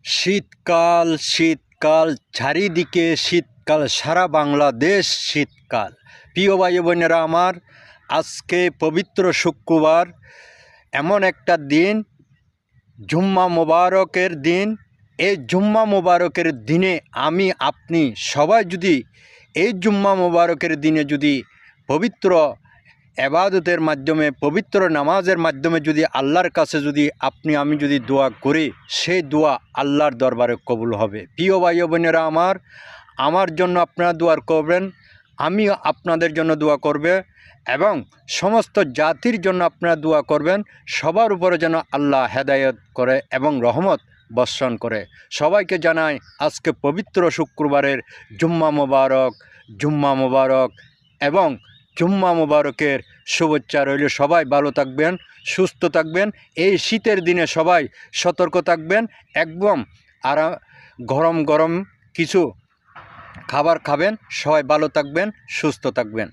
শীতকাল শীতকাল চারিদিকে শীতকাল, সারা বাংলাদেশ শীতকাল। প্রিয় ভাই বোনেরা আমার, আজকে পবিত্র শুক্রবার, এমন একটা দিন, জুম্মা মোবারকের দিন। এই জুম্মা মোবারকের দিনে আমি আপনি সবাই যদি এই জুম্মা মোবারকের দিনে যদি পবিত্র এবাদতের মাধ্যমে, পবিত্র নামাজের মাধ্যমে যদি আল্লাহর কাছে যদি আপনি আমি যদি দোয়া করি, সেই দোয়া আল্লাহর দরবারে কবুল হবে। প্রিয় ভাই বোনেরা আমার জন্য আপনারা দোয়া করবেন, আমি আপনাদের জন্য দোয়া করবে, এবং সমস্ত জাতির জন্য আপনারা দোয়া করবেন। সবার উপরে যেন আল্লাহ হেদায়েত করে এবং রহমত বর্ষণ করে। সবাইকে জানাই আজকে পবিত্র শুক্রবারের জুম্মা মোবারক এবং জুম্মা মোবারকের শুভেচ্ছা রইল। সবাই ভালো থাকবেন, সুস্থ থাকবেন। এই শীতের দিনে সবাই সতর্ক থাকবেন, একদম গরম গরম কিছু খাবার খাবেন। সবাই ভালো থাকবেন, সুস্থ থাকবেন।